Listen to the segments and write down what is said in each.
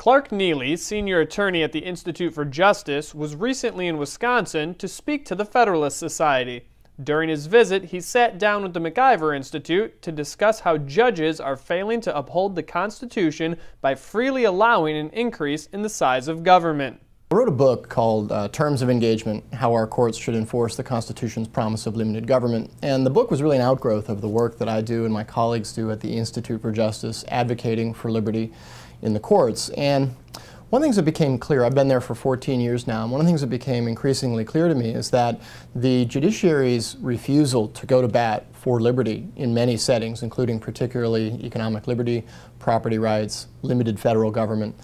Clark Neily, senior attorney at the Institute for Justice, was recently in Wisconsin to speak to the Federalist Society. During his visit, he sat down with the MacIver Institute to discuss how judges are failing to uphold the Constitution by freely allowing an increase in the size of government. I wrote a book called Terms of Engagement, How Our Courts Should Enforce the Constitution's Promise of Limited Government. And the book was really an outgrowth of the work that I do and my colleagues do at the Institute for Justice, advocating for liberty in the courts. And one of the things that became clear, I've been there for 14 years now, and one of the things that became increasingly clear to me is that the judiciary's refusal to go to bat for liberty in many settings, including particularly economic liberty, property rights, limited federal government,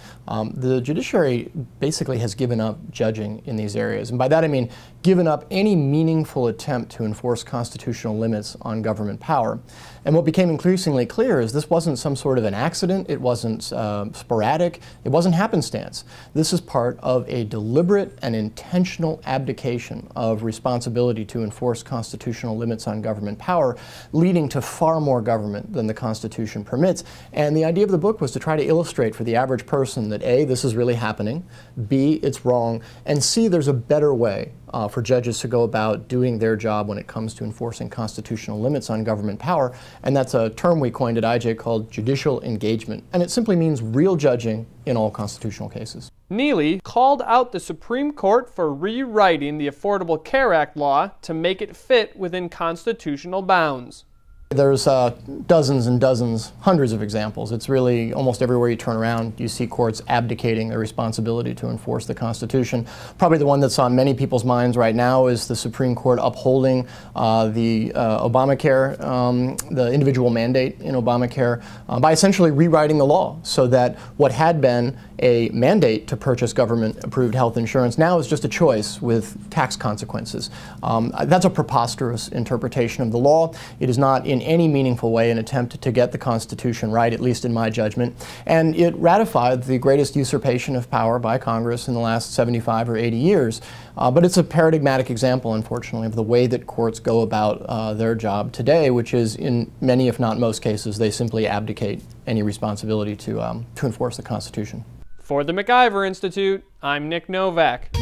the judiciary basically has given up judging in these areas. And by that I mean given up any meaningful attempt to enforce constitutional limits on government power. And what became increasingly clear is this wasn't some sort of an accident, it wasn't sporadic, it wasn't happenstance. This is part of a deliberate and intentional abdication of responsibility to enforce constitutional limits on government power, leading to far more government than the Constitution permits. And the idea of the book was to try to illustrate for the average person that A, this is really happening, B, it's wrong, and C, there's a better way for judges to go about doing their job when it comes to enforcing constitutional limits on government power. And that's a term we coined at IJ called judicial engagement. And it simply means real judging in all constitutional cases. Neily called out the Supreme Court for rewriting the Affordable Care Act law to make it fit within constitutional bounds. There's dozens and dozens, hundreds of examples. It's really almost everywhere you turn around, you see courts abdicating their responsibility to enforce the Constitution. Probably the one that's on many people's minds right now is the Supreme Court upholding the Obamacare, the individual mandate in Obamacare, by essentially rewriting the law so that what had been a mandate to purchase government-approved health insurance now is just a choice with tax consequences. That's a preposterous interpretation of the law. It is not in any meaningful way an attempt to get the Constitution right, at least in my judgment. And it ratified the greatest usurpation of power by Congress in the last 75 or 80 years. But it's a paradigmatic example, unfortunately, of the way that courts go about their job today, which is in many, if not most cases, they simply abdicate any responsibility to enforce the Constitution. For the MacIver Institute, I'm Nick Novak.